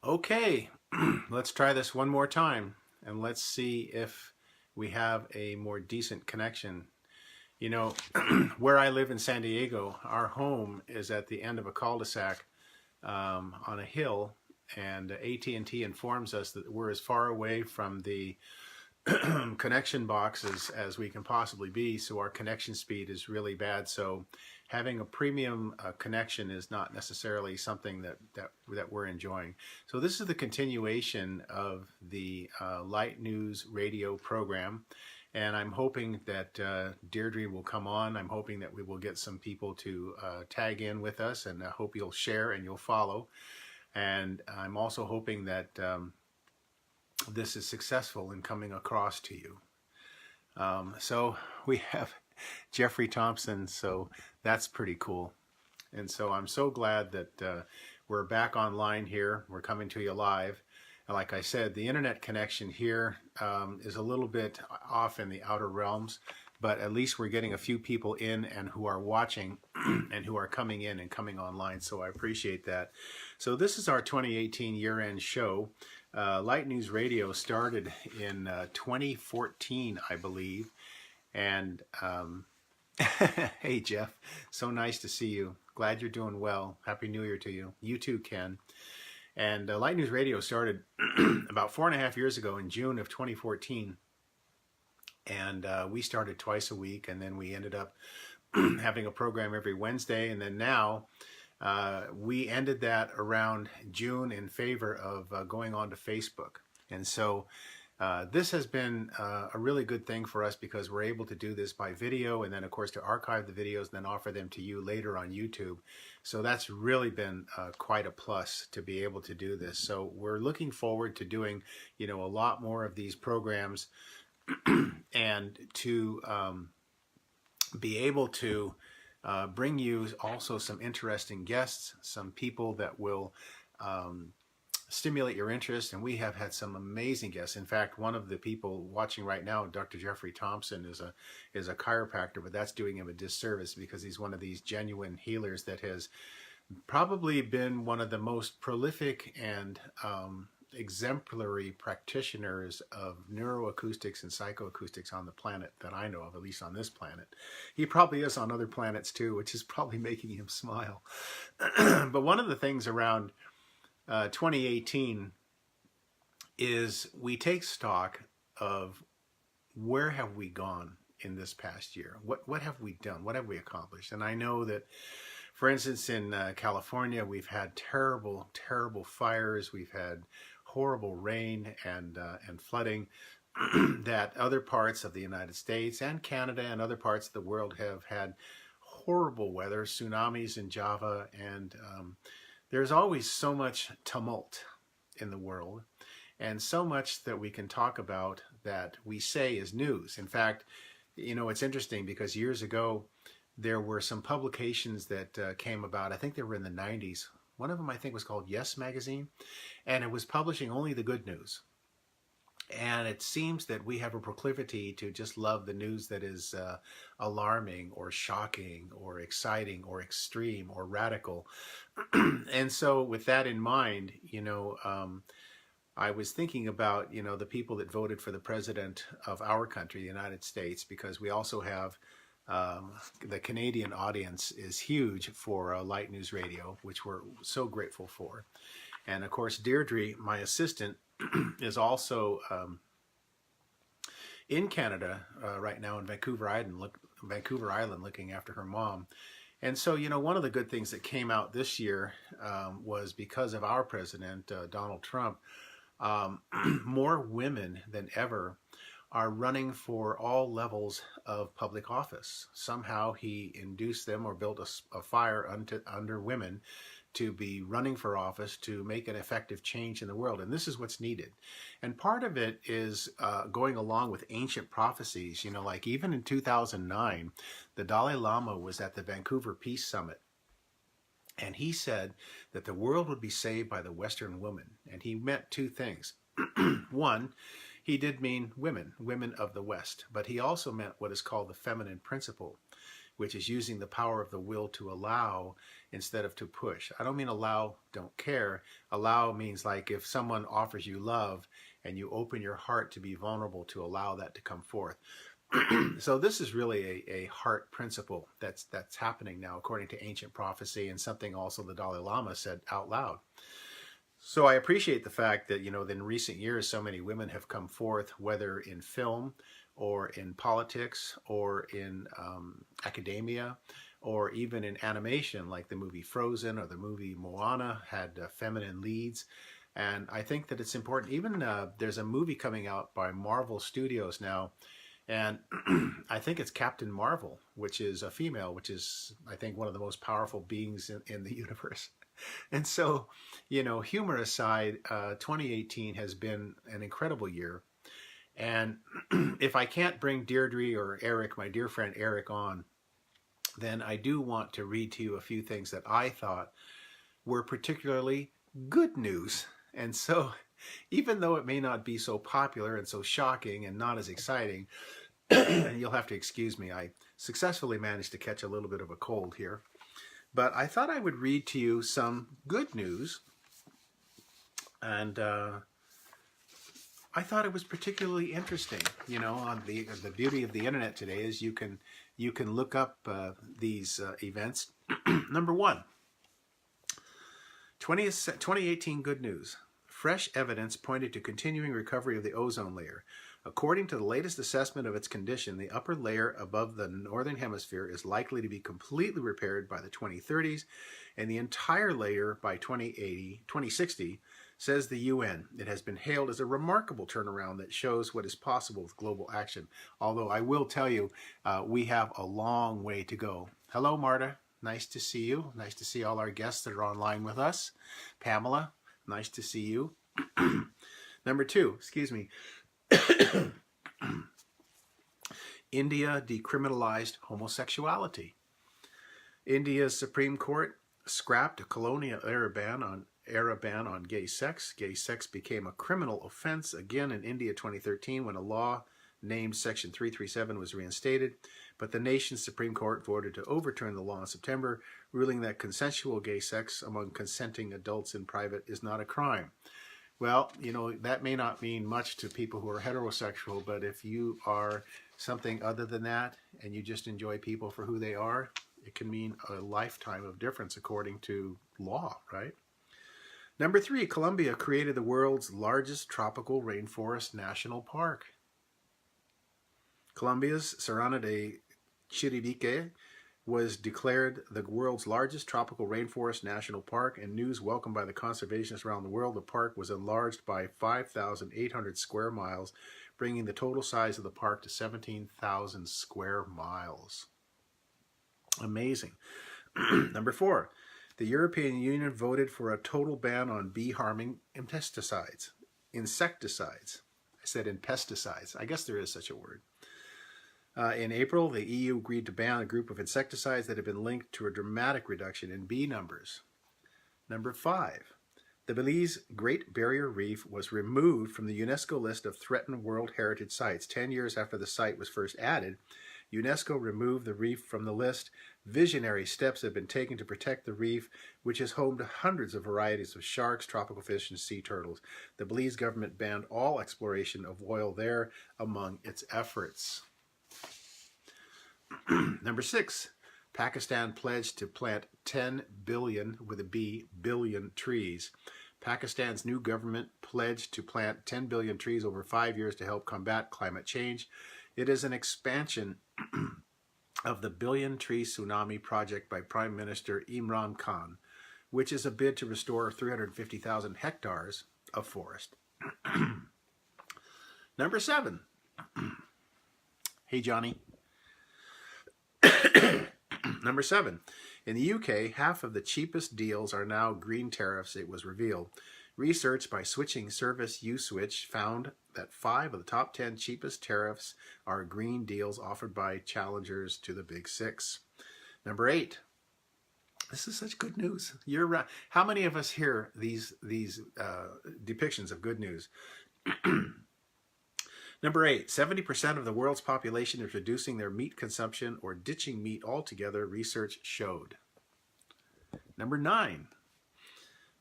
Okay, let's try this one more time and let's see if we have a more decent connection. You know, where I live in San Diego, our home is at the end of a cul-de-sac on a hill, and AT&T informs us that we're as far away from the connection boxes as we can possibly be, so our connection speed is really bad. So having a premium connection is not necessarily something that we're enjoying. So this is the continuation of the Light News radio program, and I'm hoping that Deirdre will come on. I'm hoping that we will get some people to tag in with us, and I hope you'll share and you'll follow. And I'm also hoping that this is successful in coming across to you. So we have Jeffrey Thompson, so that's pretty cool. And so I'm so glad that we're back online here. We're coming to you live. And like I said, the internet connection here is a little bit off in the outer realms, but at least we're getting a few people in and who are watching and who are coming in and coming online, so I appreciate that. So this is our 2018 year-end show. Light News Radio started in 2014, I believe. And hey, Jeff, so nice to see you. Glad you're doing well. Happy New Year to you. You too, Ken. And Light News Radio started about 4.5 years ago in June of 2014. And we started twice a week, and then we ended up having a program every Wednesday. And then now we ended that around June in favor of going on to Facebook. And so this has been a really good thing for us because we're able to do this by video, and then of course to archive the videos and then offer them to you later on YouTube. So that's really been quite a plus to be able to do this. So we're looking forward to doing, a lot more of these programs and to be able to bring you also some interesting guests, some people that will stimulate your interest. And we have had some amazing guests. In fact, one of the people watching right now, Dr. Jeffrey Thompson, is a chiropractor, but that's doing him a disservice because he's one of these genuine healers that has probably been one of the most prolific and exemplary practitioners of neuroacoustics and psychoacoustics on the planet that I know of, at least on this planet. He probably is on other planets too, which is probably making him smile. But one of the things around 2018 is we take stock of where have we gone in this past year? What have we done? What have we accomplished? And I know that, for instance, in California, we've had terrible, terrible fires. We've had horrible rain and flooding that other parts of the United States and Canada and other parts of the world have had horrible weather, tsunamis in Java, and there's always so much tumult in the world and so much that we can talk about that we say is news. In fact, it's interesting because years ago, there were some publications that came about. I think they were in the 90s. One of them, I think, was called Yes Magazine, and it was publishing only the good news. And it seems that we have a proclivity to just love the news that is alarming or shocking or exciting or extreme or radical. And so with that in mind, I was thinking about, the people that voted for the president of our country, the United States, because we also have the Canadian audience is huge for Light News Radio, which we're so grateful for. And of course, Deirdre, my assistant, is also in Canada right now in Vancouver Island, looking after her mom. And so, one of the good things that came out this year was because of our president, Donald Trump, more women than ever are running for all levels of public office. Somehow he induced them or built a fire under women to be running for office to make an effective change in the world. And this is what's needed. And part of it is going along with ancient prophecies. Like even in 2009, the Dalai Lama was at the Vancouver Peace Summit. And he said that the world would be saved by the Western woman. And he meant two things. One, he did mean women of the West, but he also meant what is called the feminine principle, which is using the power of the will to allow instead of to push. I don't mean allow, don't care. Allow means like if someone offers you love and you open your heart to be vulnerable to allow that to come forth. So this is really a heart principle that's happening now according to ancient prophecy, and something also the Dalai Lama said out loud. So I appreciate the fact that, in recent years, so many women have come forth, whether in film or in politics or in academia or even in animation, like the movie Frozen or the movie Moana had feminine leads. And I think that it's important. Even there's a movie coming out by Marvel Studios now, and I think it's Captain Marvel, which is a female, which is, I think, one of the most powerful beings in the universe. And so, humor aside, 2018 has been an incredible year. And if I can't bring Deirdre or Eric, my dear friend Eric, on, then I do want to read to you a few things that I thought were particularly good news. And so, even though it may not be so popular and so shocking and not as exciting, and you'll have to excuse me, I successfully managed to catch a little bit of a cold here. But I thought I would read to you some good news, and I thought it was particularly interesting. On the beauty of the internet today is you can look up these events. Number one, 2018 good news. Fresh evidence pointed to continuing recovery of the ozone layer. According to the latest assessment of its condition, the upper layer above the northern hemisphere is likely to be completely repaired by the 2030s, and the entire layer by 2060, says the UN. It has been hailed as a remarkable turnaround that shows what is possible with global action. Although I will tell you, we have a long way to go. Hello, Marta. Nice to see you. Nice to see all our guests that are online with us. Pamela, nice to see you. Number two, excuse me. India decriminalized homosexuality. India's Supreme Court scrapped a colonial era ban on gay sex. Gay sex became a criminal offense again in India 2013 when a law named Section 337 was reinstated, but the nation's Supreme Court voted to overturn the law in September, ruling that consensual gay sex among consenting adults in private is not a crime. Well, that may not mean much to people who are heterosexual, but if you are something other than that and you just enjoy people for who they are, it can mean a lifetime of difference according to law, right? Number three, Colombia created the world's largest tropical rainforest national park. Colombia's Serrano de Chiribique was declared the world's largest tropical rainforest national park, and news welcomed by the conservationists around the world. The park was enlarged by 5,800 square miles, bringing the total size of the park to 17,000 square miles. Amazing. Number four, the European Union voted for a total ban on bee-harming insecticides. I said pesticides. I guess there is such a word. In April, the EU agreed to ban a group of insecticides that have been linked to a dramatic reduction in bee numbers. Number five, the Belize Great Barrier Reef was removed from the UNESCO list of threatened World Heritage Sites. 10 years after the site was first added, UNESCO removed the reef from the list. Visionary steps have been taken to protect the reef, which is home to hundreds of varieties of sharks, tropical fish, and sea turtles. The Belize government banned all exploration of oil there among its efforts. Number six, Pakistan pledged to plant 10 billion, with a B, billion trees. Pakistan's new government pledged to plant 10 billion trees over 5 years to help combat climate change. It is an expansion of the Billion Tree Tsunami project by Prime Minister Imran Khan, which is a bid to restore 350,000 hectares of forest. Number seven. Hey, Johnny. Number seven. In the UK, half of the cheapest deals are now green tariffs, it was revealed. Research by Switching Service USwitch found that 5 of the top 10 cheapest tariffs are green deals offered by challengers to the Big Six. Number 8. This is such good news. You're right. How many of us hear these depictions of good news? Number 8, 70% of the world's population is reducing their meat consumption or ditching meat altogether, research showed. Number 9,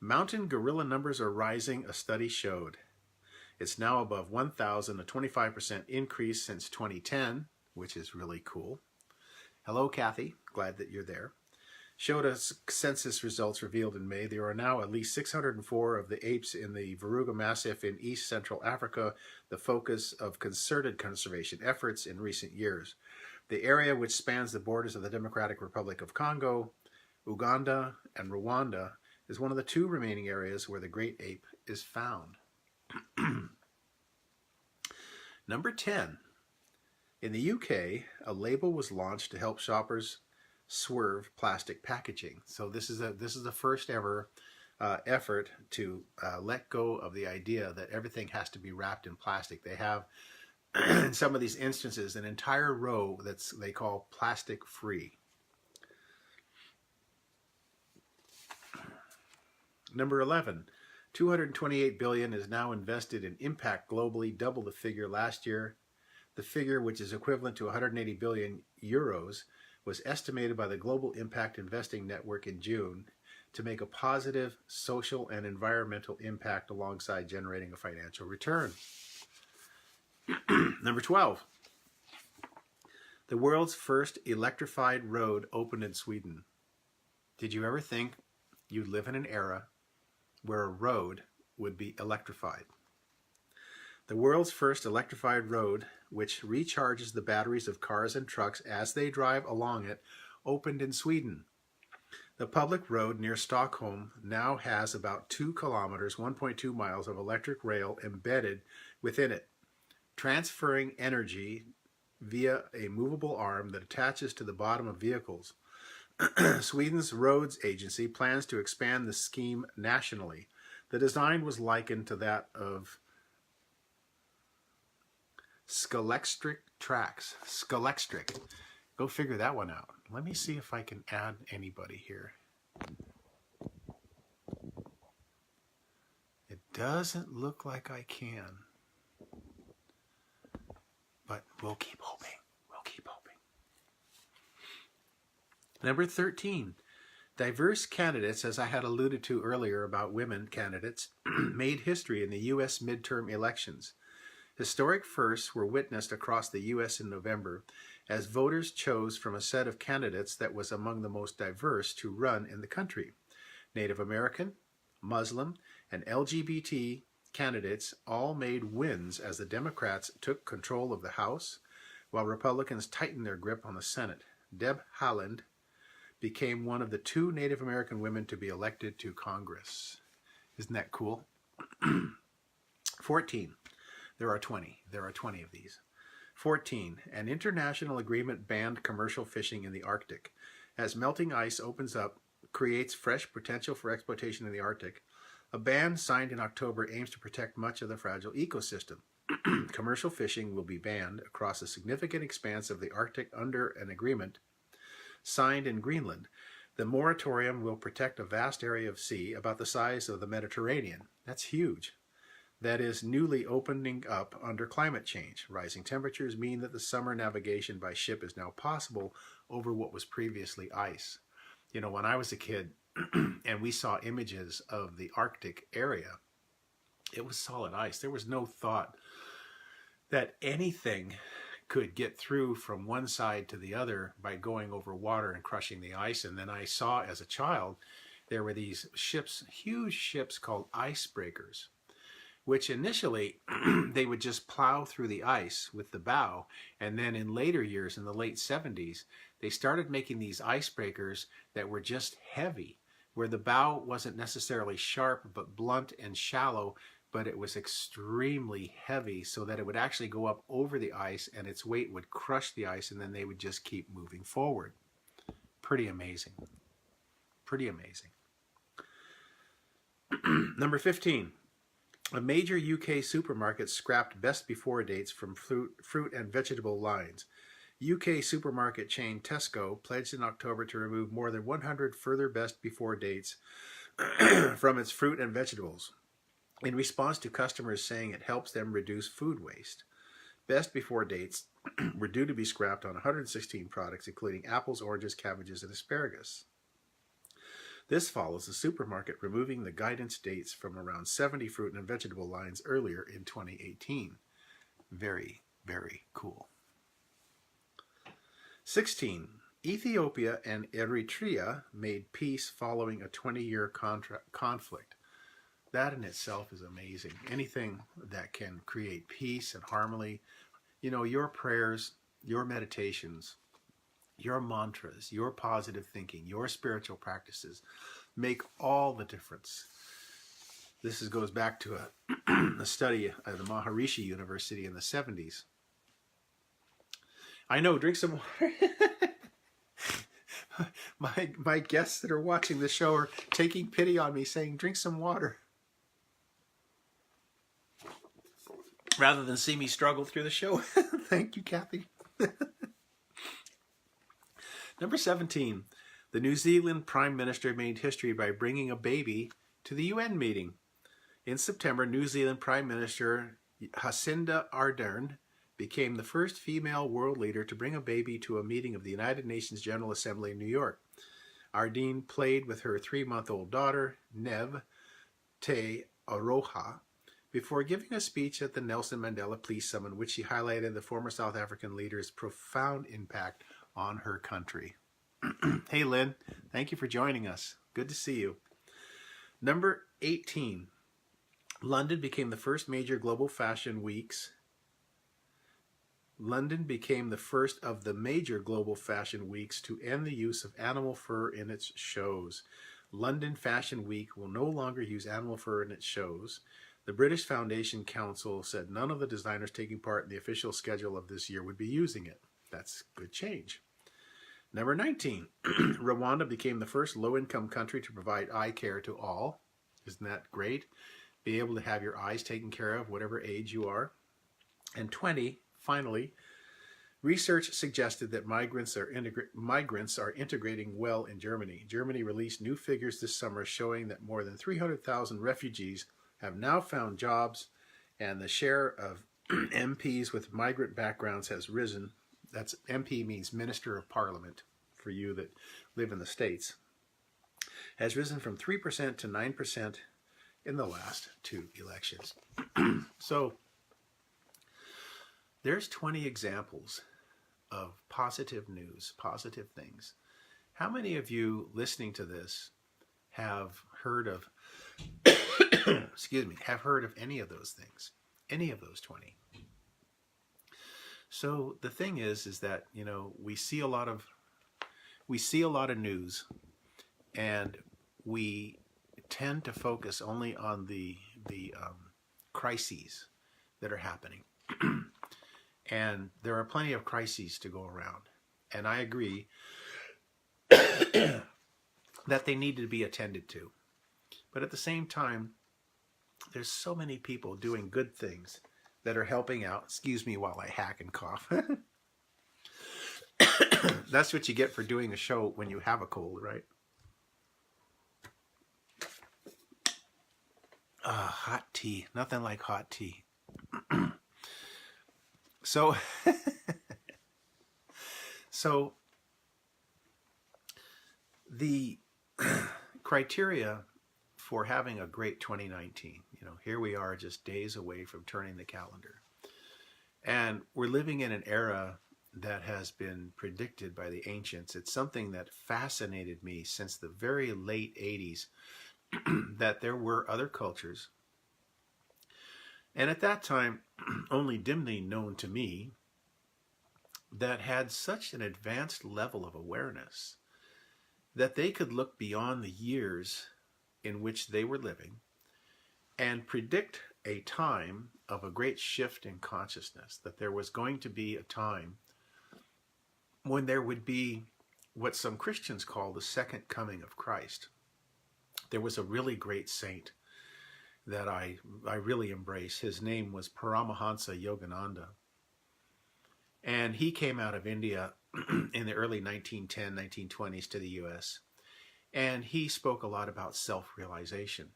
mountain gorilla numbers are rising, a study showed. It's now above 1,000, a 25% increase since 2010, which is really cool. Hello, Kathy. Glad that you're there. Showed us census results revealed in May. There are now at least 604 of the apes in the Virunga Massif in East Central Africa, the focus of concerted conservation efforts in recent years. The area, which spans the borders of the Democratic Republic of Congo, Uganda, and Rwanda, is one of the 2 remaining areas where the great ape is found. Number 10. In the UK, a label was launched to help shoppers swerve plastic packaging. So this is the first ever effort to let go of the idea that everything has to be wrapped in plastic. They have, in some of these instances, an entire row they call plastic free. Number 11, 228 billion is now invested in impact globally, double the figure last year. The figure, which is equivalent to 180 billion euros, was estimated by the Global Impact Investing Network in June to make a positive social and environmental impact alongside generating a financial return. Number 12. The world's first electrified road opened in Sweden. Did you ever think you'd live in an era where a road would be electrified? The world's first electrified road, which recharges the batteries of cars and trucks as they drive along it, opened in Sweden. The public road near Stockholm now has about 2 kilometers, 1.2 miles of electric rail embedded within it, transferring energy via a movable arm that attaches to the bottom of vehicles. Sweden's roads agency plans to expand the scheme nationally. The design was likened to that of Skelextric tracks. Skelextric. Go figure that one out. Let me see if I can add anybody here. It doesn't look like I can. But we'll keep hoping. We'll keep hoping. Number 13. Diverse candidates, as I had alluded to earlier about women candidates, made history in the U.S. midterm elections. Historic firsts were witnessed across the U.S. in November as voters chose from a set of candidates that was among the most diverse to run in the country. Native American, Muslim, and LGBT candidates all made wins as the Democrats took control of the House, while Republicans tightened their grip on the Senate. Deb Haaland became one of the 2 Native American women to be elected to Congress. Isn't that cool? 14. There are 20 of these. 14. An international agreement banned commercial fishing in the Arctic. As melting ice opens up, creates fresh potential for exploitation in the Arctic, a ban signed in October aims to protect much of the fragile ecosystem. Commercial fishing will be banned across a significant expanse of the Arctic under an agreement signed in Greenland. The moratorium will protect a vast area of sea about the size of the Mediterranean. That's huge. That is newly opening up under climate change. Rising temperatures mean that the summer navigation by ship is now possible over what was previously ice. You know, when I was a kid and we saw images of the Arctic area, it was solid ice. There was no thought that anything could get through from one side to the other by going over water and crushing the ice. And then I saw as a child, there were these ships, huge ships called icebreakers, which initially they would just plow through the ice with the bow. And then in later years, in the late 70s, they started making these icebreakers that were just heavy, where the bow wasn't necessarily sharp, but blunt and shallow, but it was extremely heavy so that it would actually go up over the ice and its weight would crush the ice, and then they would just keep moving forward. Pretty amazing. Pretty amazing. Number 15. A major UK supermarket scrapped best before dates from fruit and vegetable lines. UK supermarket chain Tesco pledged in October to remove more than 100 further best before dates from its fruit and vegetables, in response to customers saying it helps them reduce food waste. Best before dates were due to be scrapped on 116 products, including apples, oranges, cabbages, and asparagus. This follows the supermarket removing the guidance dates from around 70 fruit and vegetable lines earlier in 2018. Very, very cool. 16. Ethiopia and Eritrea made peace following a 20-year conflict. That in itself is amazing. Anything that can create peace and harmony, you know, your prayers, your meditations, your mantras, your positive thinking, your spiritual practices make all the difference. This goes back to a study at the Maharishi University in the 70s. I know, drink some water. My guests that are watching the show are taking pity on me, saying, drink some water. Rather than see me struggle through the show. Thank you, Kathy. Number 17. The New Zealand Prime Minister made history by bringing a baby to the UN meeting. In September, New Zealand Prime Minister Jacinda Ardern became the first female world leader to bring a baby to a meeting of the United Nations General Assembly in New York. Ardern played with her 3-month-old daughter, Neve Te Aroha, before giving a speech at the Nelson Mandela Peace Summit, in which she highlighted the former South African leader's profound impact on her country. Hey, Lynn, thank you for joining us. Good to see you. Number 18. London became the first major global fashion weeks. London became the first of the major global fashion weeks to end the use of animal fur in its shows. London Fashion Week will no longer use animal fur in its shows. The British Foundation Council said none of the designers taking part in the official schedule of this year would be using it. That's good change. Number 19. Rwanda became the first low-income country to provide eye care to all. Isn't that great? Be able to have your eyes taken care of, whatever age you are. And 20, finally, research suggested that migrants are integrating well in Germany. Germany released new figures this summer showing that more than 300,000 refugees have now found jobs, and the share of MPs with migrant backgrounds has risen. That's MP means Minister of Parliament for you that live in the States. Has risen from 3% to 9% in the last 2 elections. So there's 20 examples of positive news, positive things. How many of you listening to this have heard of, have heard of any of those things, any of those 20? So the thing is that, you know, we see a lot of news, and we tend to focus only on the crises that are happening. And there are plenty of crises to go around. And I agree that they need to be attended to. But at the same time, there's so many people doing good things that are helping out. Excuse me while I hack and cough. That's what you get for doing a show when you have a cold, right? Hot tea. Nothing like hot tea. So the criteria for having a great 2019, you know, here we are just days away from turning the calendar. And we're living in an era that has been predicted by the ancients. It's something that fascinated me since the very late 80s, that there were other cultures, and at that time, only dimly known to me, that had such an advanced level of awareness that they could look beyond the years in which they were living and predict a time of a great shift in consciousness, that there was going to be a time when there would be what some Christians call the second coming of Christ. There was a really great saint that I really embrace. His name was Paramahansa Yogananda. And he came out of India in the early 1920s to the U.S. And he spoke a lot about self-realization.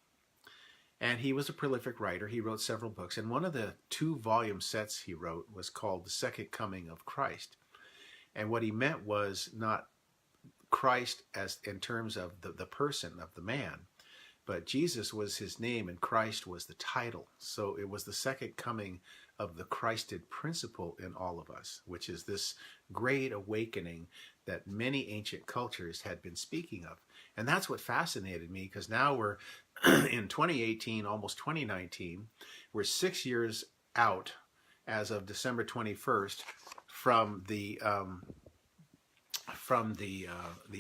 And he was a prolific writer. He wrote several books. And one of the 2-volume sets he wrote was called The Second Coming of Christ. And what he meant was not Christ as in terms of the person, of the man, but Jesus was his name and Christ was the title. So it was the second coming of the Christed principle in all of us, which is this great awakening that many ancient cultures had been speaking of. And that's what fascinated me, because now we're in 2018, almost 2019. We're 6 years out as of December 21st from the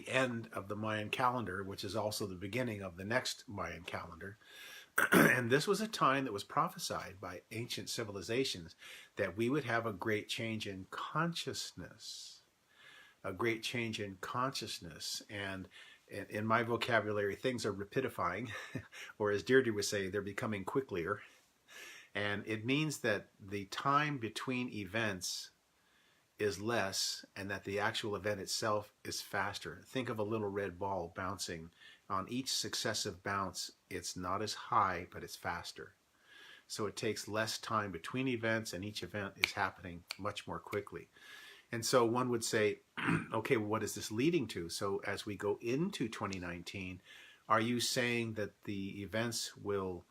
end of the Mayan calendar, which is also the beginning of the next Mayan calendar. And this was a time that was prophesied by ancient civilizations that we would have a great change in consciousness, a great change in consciousness. And in my vocabulary, things are rapidifying, or as Deirdre would say, they're becoming quicklier. And it means that the time between events is less and that the actual event itself is faster. Think of a little red ball bouncing. On each successive bounce, it's not as high, but it's faster. So it takes less time between events and each event is happening much more quickly. And so one would say, okay, well, what is this leading to? So as we go into 2019, are you saying that the events will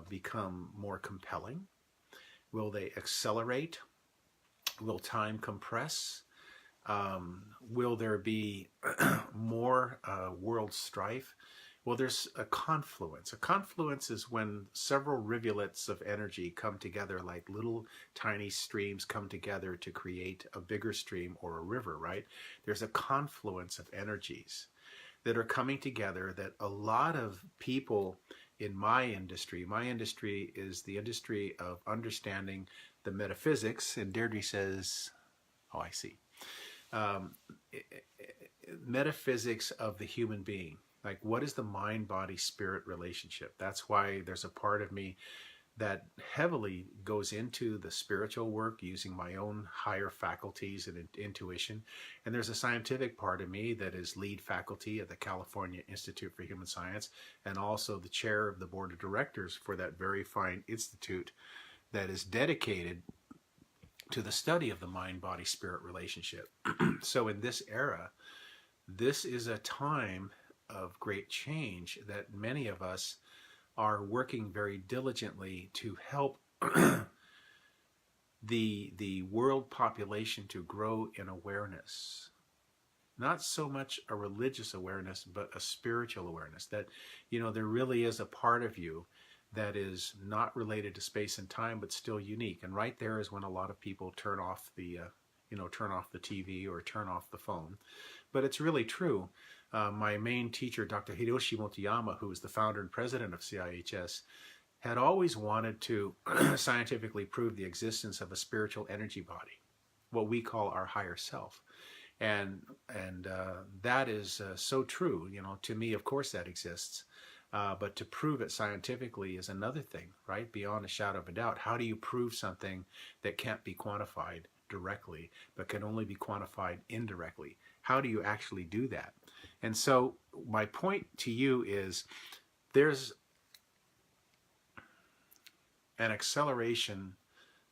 become more compelling? Will they accelerate? Will time compress? Will there be more world strife? Well, there's a confluence. A confluence is when several rivulets of energy come together, like little tiny streams come together to create a bigger stream or a river, right? There's a confluence of energies that are coming together that a lot of people in my industry is the industry of understanding the metaphysics, and Deirdre says, oh, I see. Metaphysics of the human being. Like, what is the mind-body-spirit relationship? That's why there's a part of me that heavily goes into the spiritual work using my own higher faculties and intuition. And there's a scientific part of me that is lead faculty at the California Institute for Human Science and also the chair of the board of directors for that very fine institute that is dedicated to the study of the mind-body-spirit relationship. So in this era, this is a time of great change that many of us are working very diligently to help the world population to grow in awareness. Not so much a religious awareness, but a spiritual awareness that, there really is a part of you that is not related to space and time, but still unique. And right there is when a lot of people turn off the TV or turn off the phone. But it's really true. My main teacher, Dr. Hiroshi Motoyama, who is the founder and president of CIHS, had always wanted to scientifically prove the existence of a spiritual energy body, what we call our higher self. And that is so true. To me, of course, that exists. But to prove it scientifically is another thing, right? Beyond a shadow of a doubt. How do you prove something that can't be quantified directly, but can only be quantified indirectly? How do you actually do that? And so my point to you is there's an acceleration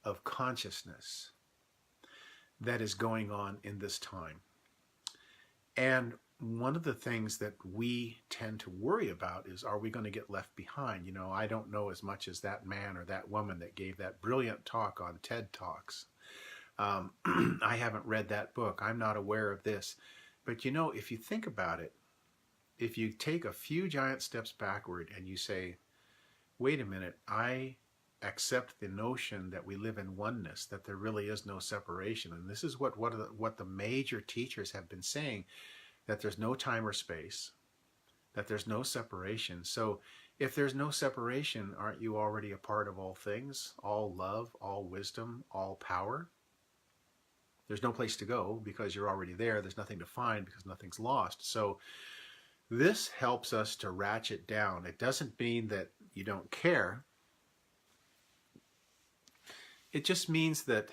of consciousness that is going on in this time. And one of the things that we tend to worry about is, are we going to get left behind? I don't know as much as that man or that woman that gave that brilliant talk on TED Talks. I haven't read that book. I'm not aware of this. But if you think about it, if you take a few giant steps backward and you say, wait a minute, I accept the notion that we live in oneness, that there really is no separation. And this is what the major teachers have been saying, that there's no time or space, that there's no separation. So if there's no separation, aren't you already a part of all things, all love, all wisdom, all power? There's no place to go because you're already there. There's nothing to find because nothing's lost. So this helps us to ratchet down. It doesn't mean that you don't care. It just means that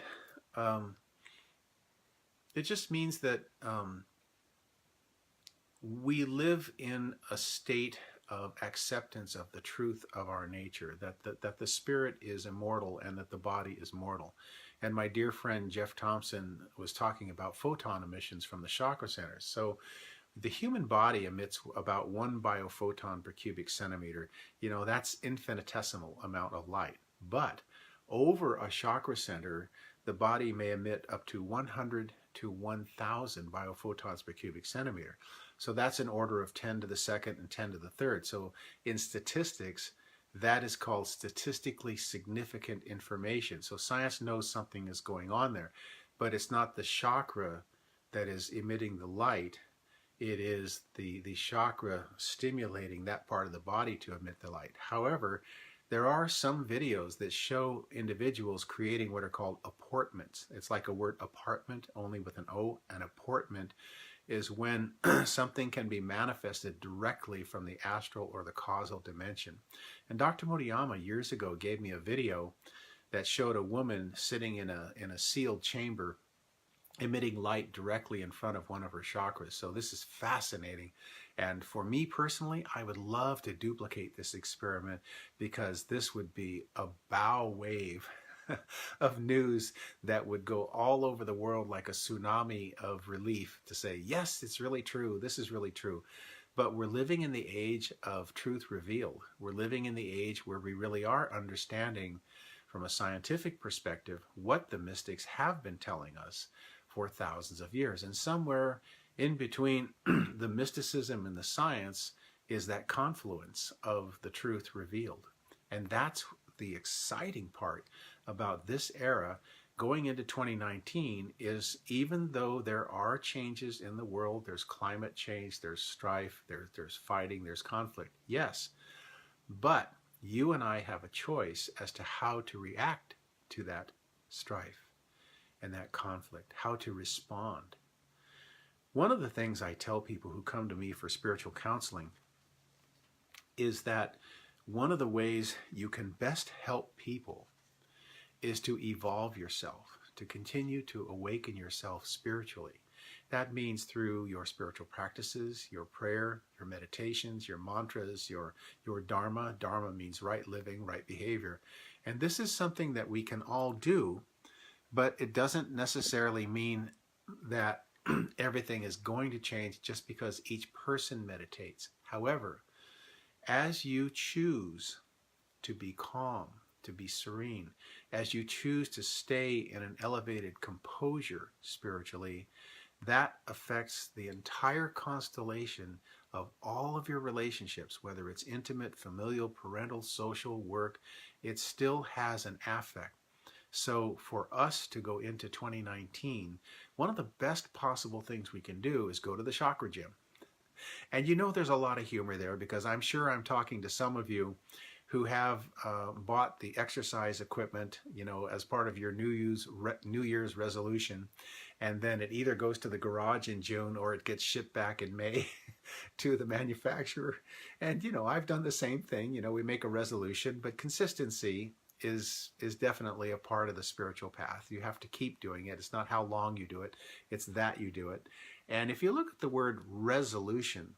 we live in a state of acceptance of the truth of our nature, that the spirit is immortal and that the body is mortal. And my dear friend Jeff Thompson was talking about photon emissions from the chakra centers. So the human body emits about 1 biophoton per cubic centimeter. You know, that's infinitesimal amount of light. But over a chakra center, the body may emit up to 100 to 1,000 biophotons per cubic centimeter. So that's an order of 10 to the second and 10 to the third. So in statistics, that is called statistically significant information. So science knows something is going on there, but it's not the chakra that is emitting the light. It is the chakra stimulating that part of the body to emit the light. However, there are some videos that show individuals creating what are called apportments. It's like a word apartment, only with an O. An apportment is when something can be manifested directly from the astral or the causal dimension. And Dr. Motoyama years ago gave me a video that showed a woman sitting in a sealed chamber emitting light directly in front of one of her chakras. So this is fascinating. And for me personally, I would love to duplicate this experiment, because this would be a bow wave of news that would go all over the world like a tsunami of relief to say, yes, it's really true. This is really true. But we're living in the age of truth revealed. We're living in the age where we really are understanding from a scientific perspective what the mystics have been telling us for thousands of years. And somewhere in between the mysticism and the science is that confluence of the truth revealed. And that's the exciting part about this era going into 2019, is even though there are changes in the world, there's climate change, there's strife, there's fighting, there's conflict, yes, but you and I have a choice as to how to react to that strife and that conflict, how to respond. One of the things I tell people who come to me for spiritual counseling is that one of the ways you can best help people is to evolve yourself, to continue to awaken yourself spiritually. That means through your spiritual practices, your prayer, your meditations, your mantras, your dharma. Dharma means right living, right behavior. And this is something that we can all do, but it doesn't necessarily mean that everything is going to change just because each person meditates. However, as you choose to be calm, to be serene, as you choose to stay in an elevated composure spiritually, that affects the entire constellation of all of your relationships, whether it's intimate, familial, parental, social, work. It still has an affect. So for us to go into 2019, one of the best possible things we can do is go to the chakra gym. And you know there's a lot of humor there, because I'm sure I'm talking to some of you who have bought the exercise equipment, you know, as part of your New Year's resolution, and then it either goes to the garage in June or it gets shipped back in May to the manufacturer. And you know, I've done the same thing. You know, we make a resolution, but consistency is definitely a part of the spiritual path. You have to keep doing it. It's not how long you do it, it's that you do it. And if you look at the word resolution,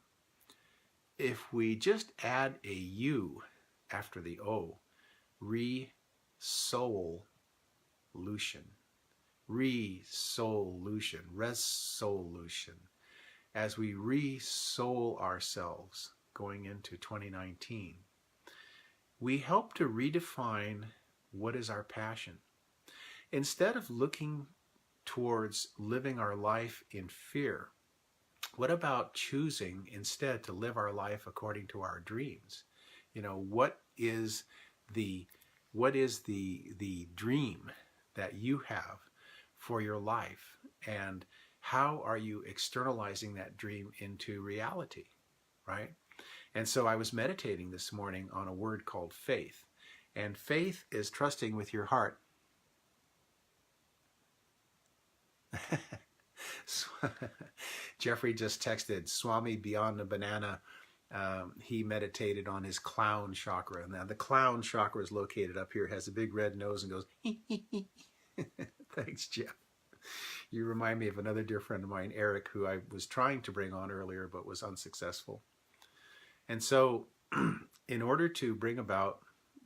if we just add a U after the O, re-soul-lution, resolution, as we re-soul ourselves going into 2019, we help to redefine what is our passion. Instead of looking towards living our life in fear, what about choosing instead to live our life according to our dreams? You know, what is the dream that you have for your life, and how are you externalizing that dream into reality, right? And so I was meditating this morning on a word called faith. And faith is trusting with your heart. Jeffrey just texted Swami Beyond the Banana. He meditated on his clown chakra. Now the clown chakra is located up here, has a big red nose and goes, Thanks, Jeff. You remind me of another dear friend of mine, Eric, who I was trying to bring on earlier but was unsuccessful. And so in order to bring about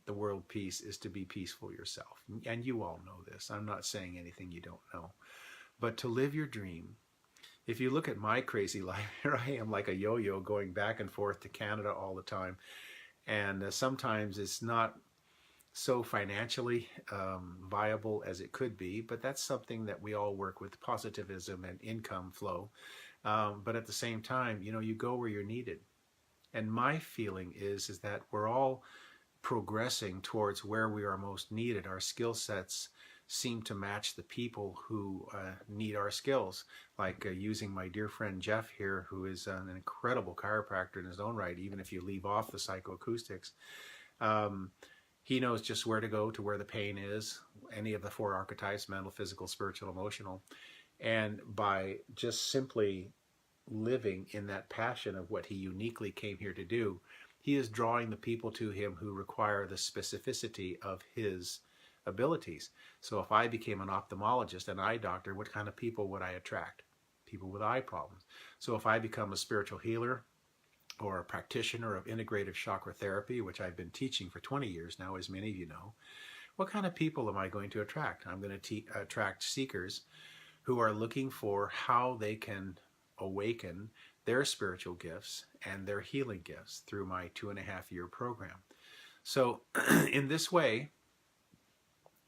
the world peace is to be peaceful yourself. And you all know this. I'm not saying anything you don't know. But to live your dream, if you look at my crazy life, here I am like a yo-yo going back and forth to Canada all the time. And sometimes it's not so financially viable as it could be, but that's something that we all work with, positivism and income flow. But at the same time, you know, you go where you're needed. And my feeling is that we're all progressing towards where we are most needed. Our skill sets seem to match the people who need our skills, like using my dear friend Jeff here, who is an incredible chiropractor in his own right, even if you leave off the psychoacoustics. He knows just where to go to where the pain is, any of the 4 archetypes, mental, physical, spiritual, emotional. And by just simply living in that passion of what he uniquely came here to do, he is drawing the people to him who require the specificity of his abilities. So if I became an ophthalmologist, an eye doctor, what kind of people would I attract? People with eye problems. So if I become a spiritual healer or a practitioner of integrative chakra therapy, which I've been teaching for 20 years now, as many of you know, what kind of people am I going to attract? I'm going to attract seekers who are looking for how they can awaken their spiritual gifts and their healing gifts through my 2.5-year program. So in this way,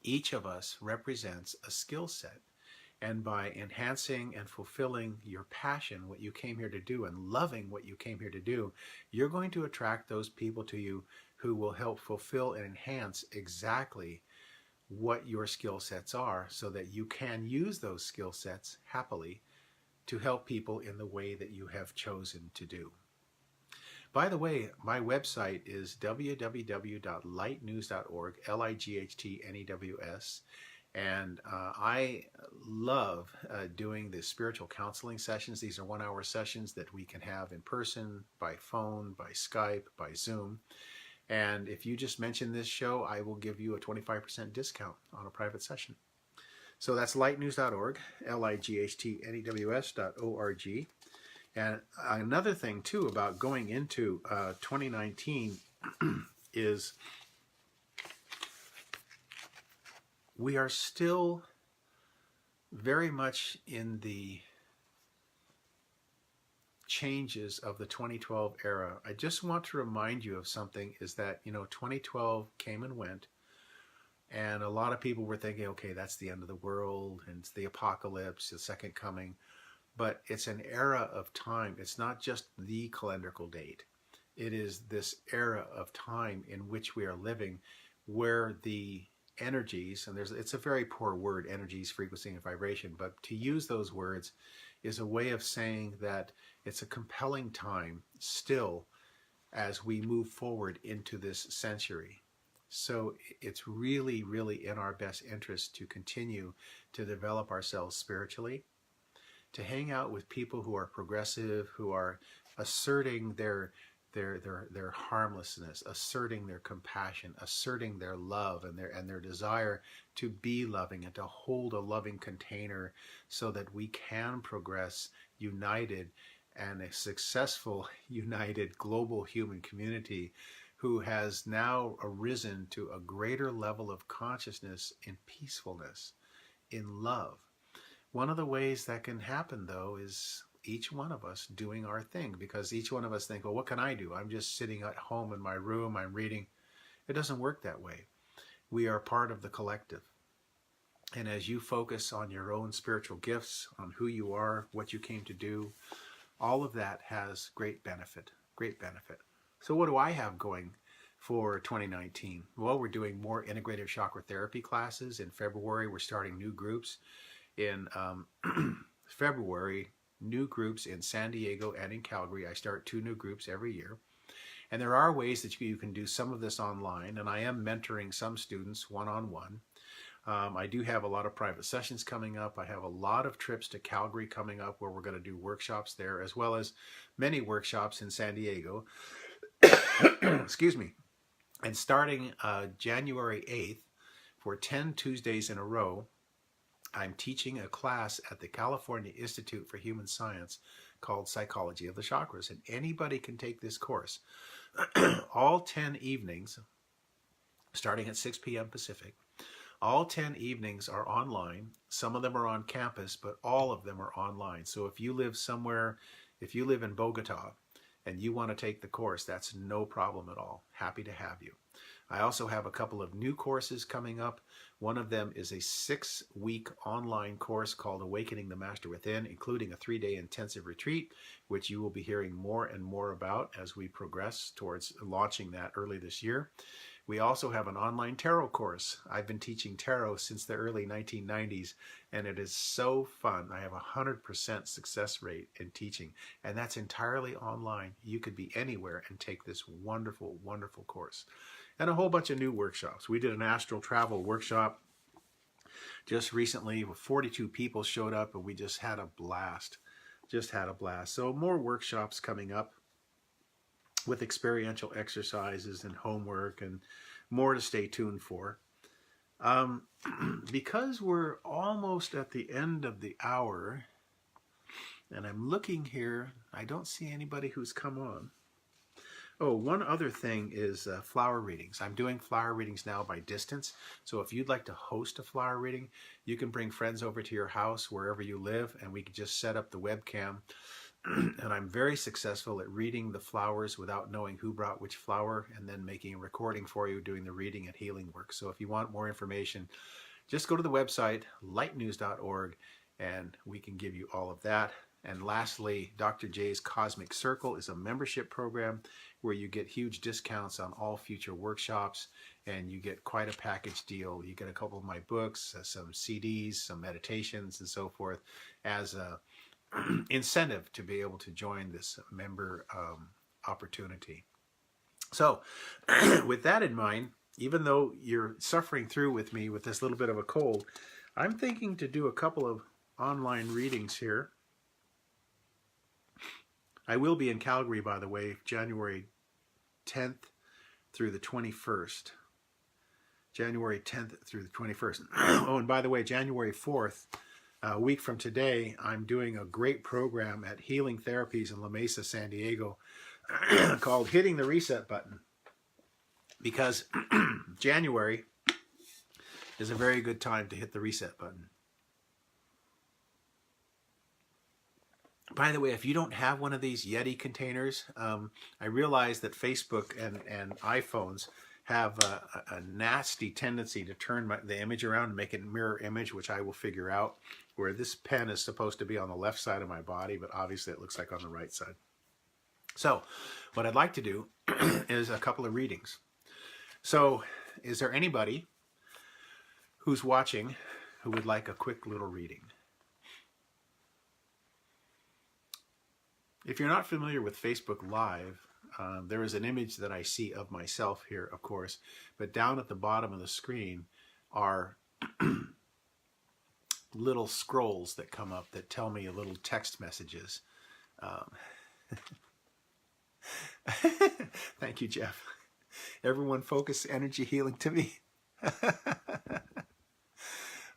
each of us represents a skill set. And by enhancing and fulfilling your passion, what you came here to do, and loving what you came here to do, you're going to attract those people to you who will help fulfill and enhance exactly what your skill sets are, so that you can use those skill sets happily to help people in the way that you have chosen to do. By the way, my website is www.lightnews.org, Lightnews. And I love doing the spiritual counseling sessions. These are 1-hour sessions that we can have in person, by phone, by Skype, by Zoom. And if you just mention this show, I will give you a 25% discount on a private session. So that's lightnews.org, Lightnews.org. And another thing, too, about going into 2019 is we are still very much in the changes of the 2012 era. I just want to remind you of something, is that, you know, 2012 came and went, and a lot of people were thinking, okay, that's the end of the world, and it's the apocalypse, the second coming. But it's an era of time. It's not just the calendrical date. It is this era of time in which we are living, where the energies, and it's a very poor word, energies, frequency, and vibration, but to use those words is a way of saying that it's a compelling time still as we move forward into this century. So it's really, really in our best interest to continue to develop ourselves spiritually, to hang out with people who are progressive, who are asserting their harmlessness, asserting their compassion, asserting their love and their desire to be loving and to hold a loving container, so that we can progress united, and a successful, united global human community who has now arisen to a greater level of consciousness in peacefulness, in love. One of the ways that can happen, though, is each one of us doing our thing, because each one of us think, well, what can I do? I'm just sitting at home in my room, I'm reading. It doesn't work that way. We are part of the collective. And as you focus on your own spiritual gifts, on who you are, what you came to do, all of that has great benefit, great benefit. So what do I have going for 2019? Well, we're doing more integrative chakra therapy classes. In February, we're starting new groups. In February, new groups in San Diego and in Calgary. I start 2 new groups every year. And there are ways that you can do some of this online, and I am mentoring some students one-on-one. I do have a lot of private sessions coming up. I have a lot of trips to Calgary coming up, where we're going to do workshops there, as well as many workshops in San Diego. Excuse me. And starting January 8th, for 10 Tuesdays in a row, I'm teaching a class at the California Institute for Human Science called Psychology of the Chakras, and anybody can take this course. All 10 evenings, starting at 6 p.m. Pacific, all 10 evenings are online. Some of them are on campus, but all of them are online. So if you live somewhere, if you live in Bogota and you want to take the course, that's no problem at all. Happy to have you. I also have a couple of new courses coming up. One of them is a 6-week online course called Awakening the Master Within, including a 3-day intensive retreat, which you will be hearing more and more about as we progress towards launching that early this year. We also have an online tarot course. I've been teaching tarot since the early 1990s, and it is so fun. I have a 100% success rate in teaching, and that's entirely online. You could be anywhere and take this wonderful, wonderful course. And a whole bunch of new workshops. We did an astral travel workshop just recently. 42 people showed up, and we just had a blast. Just had a blast. So more workshops coming up with experiential exercises and homework and more to stay tuned for. Because we're almost at the end of the hour, and I'm looking here, I don't see anybody who's come on. Oh, one other thing is flower readings. I'm doing flower readings now by distance. So if you'd like to host a flower reading, you can bring friends over to your house wherever you live, and we can just set up the webcam. And I'm very successful at reading the flowers without knowing who brought which flower, and then making a recording for you doing the reading and healing work. So if you want more information, just go to the website, lightnews.org, and we can give you all of that. And lastly, Dr. J's Cosmic Circle is a membership program where you get huge discounts on all future workshops, and you get quite a package deal. You get a couple of my books, some CDs, some meditations, and so forth as a incentive to be able to join this member opportunity. So with that in mind, even though you're suffering through with me with this little bit of a cold, I'm thinking to do a couple of online readings here. I will be in Calgary, by the way, January 10th through the 21st. January 10th through the 21st. Oh, and by the way, January 4th, a week from today, I'm doing a great program at Healing Therapies in La Mesa, San Diego, called Hitting the Reset Button. Because January is a very good time to hit the reset button. By the way, if you don't have one of these Yeti containers, I realize that Facebook and iPhones have a nasty tendency to turn the image around and make it mirror image, which I will figure out, where this pen is supposed to be on the left side of my body, but obviously it looks like on the right side. So what I'd like to do is a couple of readings. So is there anybody who's watching who would like a quick little reading? If you're not familiar with Facebook Live, there is an image that I see of myself here, of course, but down at the bottom of the screen are little scrolls that come up that tell me little text messages. Thank you, Jeff. Everyone focus energy healing to me.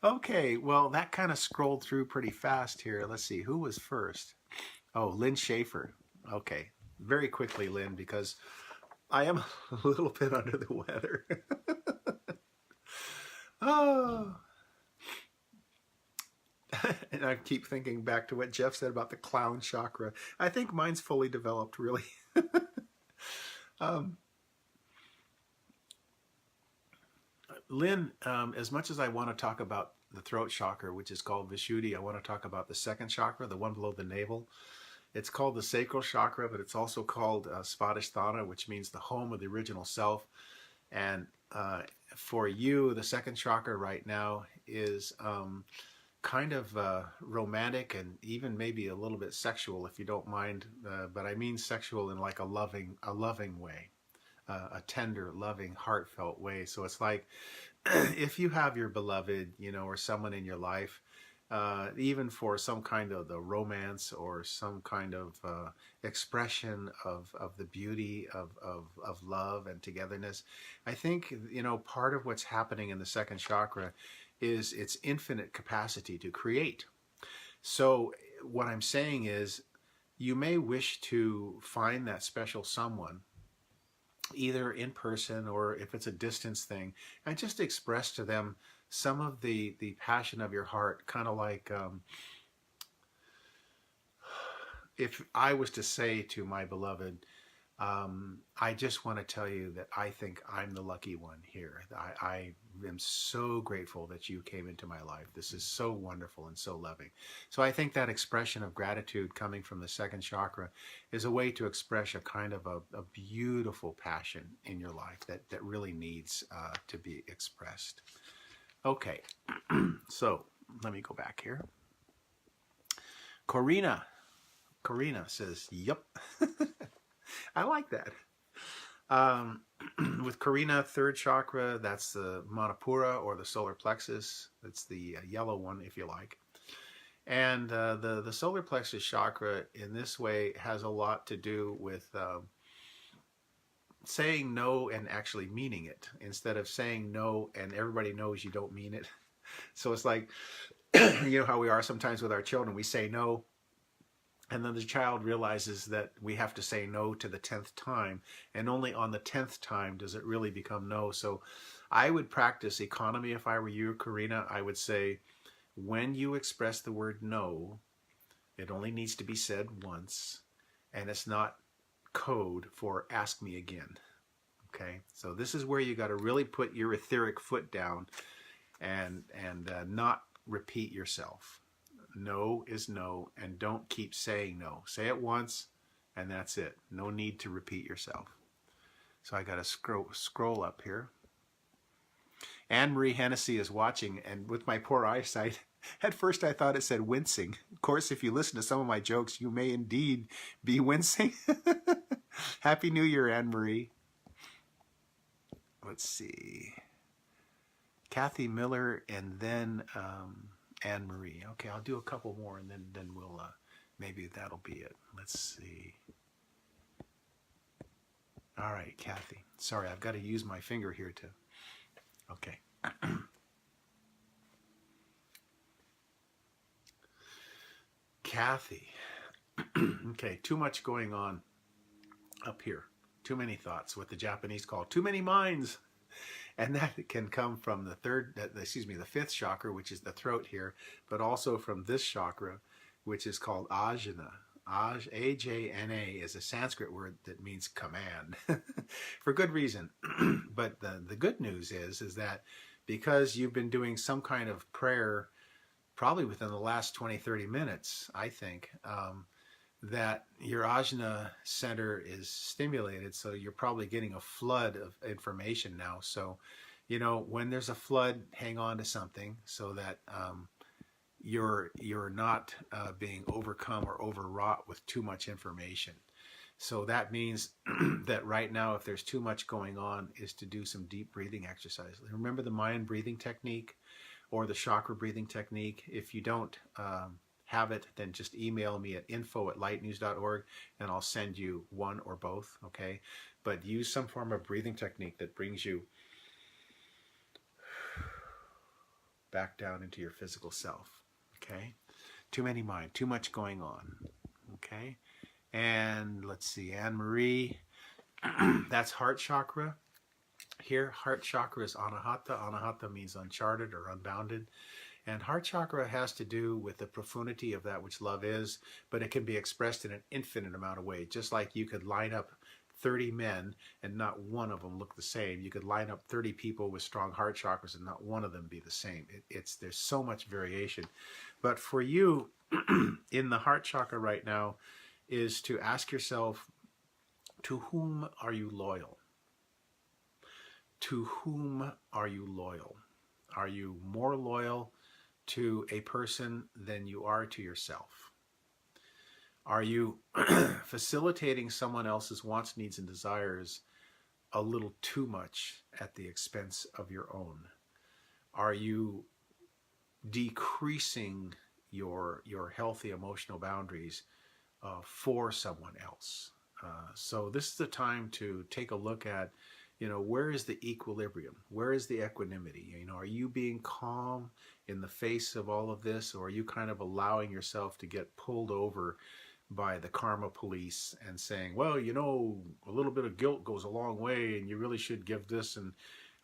Okay, well, that kind of scrolled through pretty fast here. Let's see, who was first? Oh, Lynn Schaefer. Okay, very quickly, Lynn, because I am a little bit under the weather. Oh. And I keep thinking back to what Jeff said about the clown chakra. I think mine's fully developed, really. Lynn, as much as I want to talk about the throat chakra, which is called Vishuddhi, I want to talk about the second chakra, the one below the navel. It's called the sacral chakra, but it's also called Svadhisthana, which means the home of the original self. And for you, the second chakra right now is kind of romantic and even maybe a little bit sexual, if you don't mind. But I mean sexual in like a loving way, a tender, loving, heartfelt way. So it's like if you have your beloved, you know, or someone in your life, even for some kind of the romance or some kind of expression of the beauty of love and togetherness. I think, you know, part of what's happening in the second chakra is its infinite capacity to create. So what I'm saying is you may wish to find that special someone either in person or if it's a distance thing, and just express to them some of the passion of your heart, kind of like if I was to say to my beloved, I just want to tell you that I think I'm the lucky one here. I am so grateful that you came into my life. This is so wonderful and so loving. So I think that expression of gratitude coming from the second chakra is a way to express a kind of a beautiful passion in your life that really needs to be expressed. Okay, so let me go back here. Corina says, "Yep." I like that. With Karina, third chakra, that's the Manipura or the solar plexus. That's the yellow one, if you like. And the solar plexus chakra in this way has a lot to do with saying no and actually meaning it, instead of saying no and everybody knows you don't mean it. So it's like, you know how we are sometimes with our children. We say no, and then the child realizes that we have to say no to the 10th time, and only on the 10th time does it really become no. So I would practice economy if I were you, Karina. I would say, when you express the word no, it only needs to be said once, and it's not code for ask me again. Okay, so this is where you got to really put your etheric foot down and not repeat yourself. No is no, and don't keep saying no. Say it once, and that's it. No need to repeat yourself. So I got to scroll up here. Anne Marie Hennessy is watching, and with my poor eyesight, at first I thought it said wincing. Of course, if you listen to some of my jokes, you may indeed be wincing. Happy New Year, Anne Marie. Let's see. Kathy Miller, and then Anne Marie. Okay, I'll do a couple more, and then we'll maybe that'll be it. Let's see. All right, Kathy. Sorry, I've got to use my finger here to. Okay. Kathy. Okay, too much going on up here. Too many thoughts, what the Japanese call too many minds. And that can come from the fifth chakra, which is the throat here, but also from this chakra, which is called ajna. Ajna is a Sanskrit word that means command, for good reason. But the good news is that because you've been doing some kind of prayer, probably within the last 20, 30 minutes, I think, that your ajna center is stimulated, so you're probably getting a flood of information now. So, you know, when there's a flood, hang on to something so that you're not being overcome or overwrought with too much information. So that means that right now, if there's too much going on, is to do some deep breathing exercise. Remember the Mayan breathing technique or the chakra breathing technique? If you don't have it, then just email me at info@lightnews.org and I'll send you one or both, okay? But use some form of breathing technique that brings you back down into your physical self, okay? Too many mind, too much going on, okay? And let's see, Anne Marie, that's heart chakra. Here, heart chakra is anahata. Anahata means uncharted or unbounded. And heart chakra has to do with the profundity of that which love is, but it can be expressed in an infinite amount of ways. Just like you could line up 30 men and not one of them look the same. You could line up 30 people with strong heart chakras and not one of them be the same. There's so much variation. But for you, in the heart chakra right now, is to ask yourself, to whom are you loyal? To whom are you loyal? Are you more loyal to a person than you are to yourself? Are you facilitating someone else's wants, needs, and desires a little too much at the expense of your own? Are you decreasing your healthy emotional boundaries for someone else? So this is the time to take a look at, you know, where is the equilibrium? Where is the equanimity? You know, are you being calm in the face of all of this, or are you kind of allowing yourself to get pulled over by the karma police and saying, well, you know, a little bit of guilt goes a long way and you really should give this. And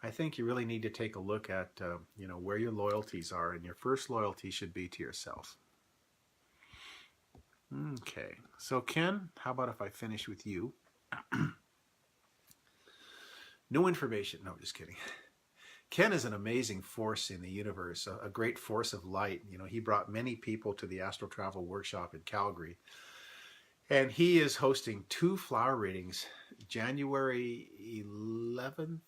I think you really need to take a look at, you know, where your loyalties are. And your first loyalty should be to yourself. Okay. So Ken, how about if I finish with you? No information. No, just kidding. Ken is an amazing force in the universe, a great force of light. You know, he brought many people to the Astral Travel Workshop in Calgary. And he is hosting 2 flower readings, January 11th,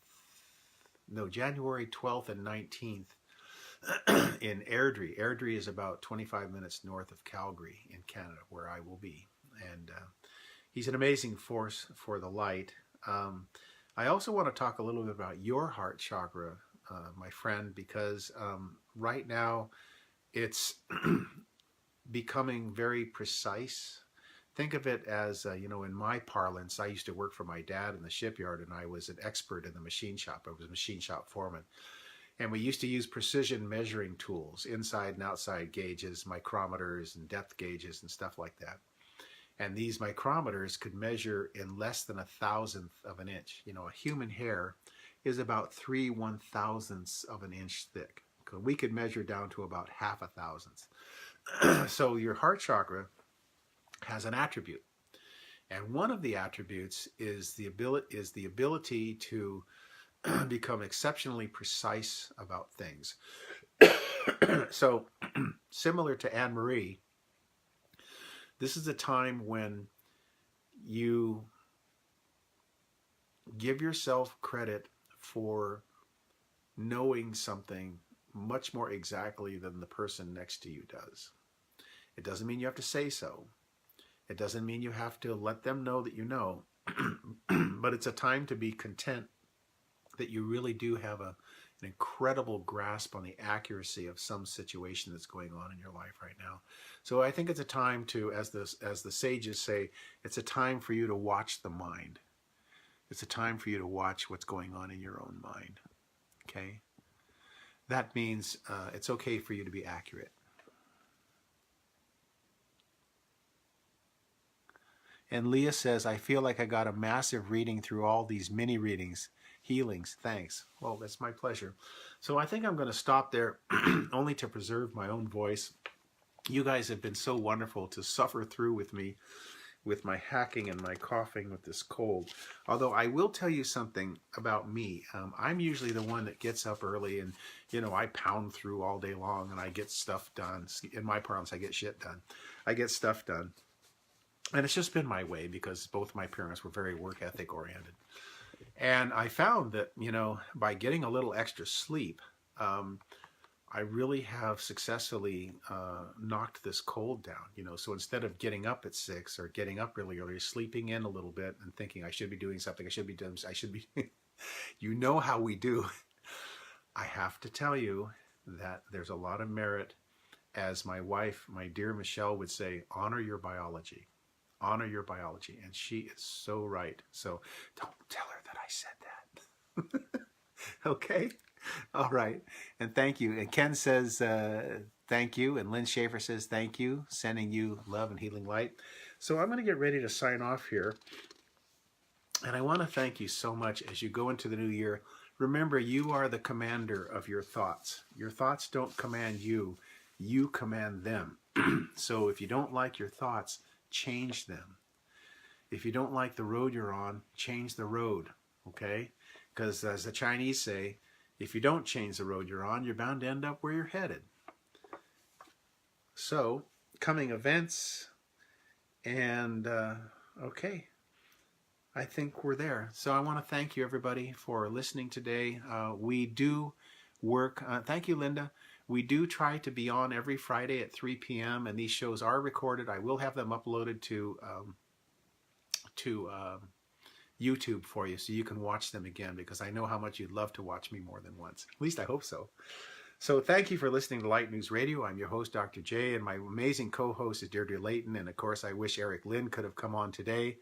no, January 12th and 19th in Airdrie. Airdrie is about 25 minutes north of Calgary in Canada, where I will be. And he's an amazing force for the light. I also want to talk a little bit about your heart chakra, my friend, because right now it's becoming very precise. Think of it as, you know, in my parlance, I used to work for my dad in the shipyard, and I was an expert in the machine shop. I was a machine shop foreman. And we used to use precision measuring tools, inside and outside gauges, micrometers and depth gauges and stuff like that. And these micrometers could measure in less than 1,000th of an inch. You know, a human hair is about 3/1,000ths of an inch thick. We could measure down to about 1/2 1,000th. So your heart chakra has an attribute, and one of the attributes is the ability to become exceptionally precise about things. So similar to Anne Marie, this is a time when you give yourself credit for knowing something much more exactly than the person next to you does. It doesn't mean you have to say so. It doesn't mean you have to let them know that you know. But it's a time to be content that you really do have an incredible grasp on the accuracy of some situation that's going on in your life right now. So I think it's a time to, as the sages say, it's a time for you to watch the mind. It's a time for you to watch what's going on in your own mind. Okay? That means it's okay for you to be accurate. And Leah says, I feel like I got a massive reading through all these mini readings. Healings, thanks. Well, that's my pleasure. So I think I'm going to stop there only to preserve my own voice. You guys have been so wonderful to suffer through with me, with my hacking and my coughing with this cold. Although I will tell you something about me. I'm usually the one that gets up early and, you know, I pound through all day long and I get stuff done. In my parlance, I get shit done. I get stuff done. And it's just been my way because both my parents were very work ethic oriented. And I found that, you know, by getting a little extra sleep, I really have successiously knocked this cold down, you know. So instead of getting up at 6 or getting up really early, sleeping in a little bit and thinking I should be doing something, you know how we do. I have to tell you that there's a lot of merit, as my wife, my dear Michelle, would say, honor your biology. Honor your biology. And she is so right. So don't tell her that I said that. Okay? All right. And thank you. And Ken says thank you. And Lynn Schaefer says thank you. Sending you love and healing light. So I'm going to get ready to sign off here. And I want to thank you so much as you go into the new year. Remember, you are the commander of your thoughts. Your thoughts don't command you. You command them. So if you don't like your thoughts, change them. If you don't like the road you're on, change the road, okay? Because as the Chinese say, if you don't change the road you're on, you're bound to end up where you're headed. So, coming events, and okay, I think we're there. So I want to thank you, everybody, for listening today. We do work, thank you, Linda. We do try to be on every Friday at 3 p.m. and these shows are recorded. I will have them uploaded to YouTube for you so you can watch them again, because I know how much you'd love to watch me more than once. At least I hope so. So thank you for listening to Light News Radio. I'm your host, Dr. J, and my amazing co-host is Deirdre Layton. And of course, I wish Eric Lynn could have come on today.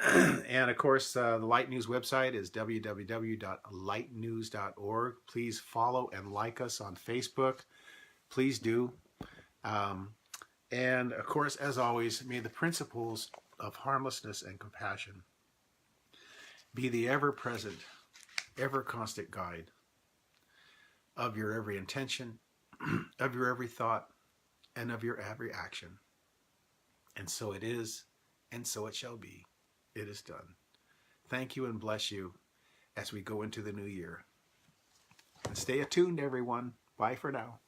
And of course, the Light News website is www.lightnews.org. Please follow and like us on Facebook. Please do. And of course, as always, may the principles of harmlessness and compassion be the ever-present, ever-constant guide of your every intention, of your every thought, and of your every action. And so it is, and so it shall be. It is done. Thank you and bless you as we go into the new year. And stay attuned, everyone. Bye for now.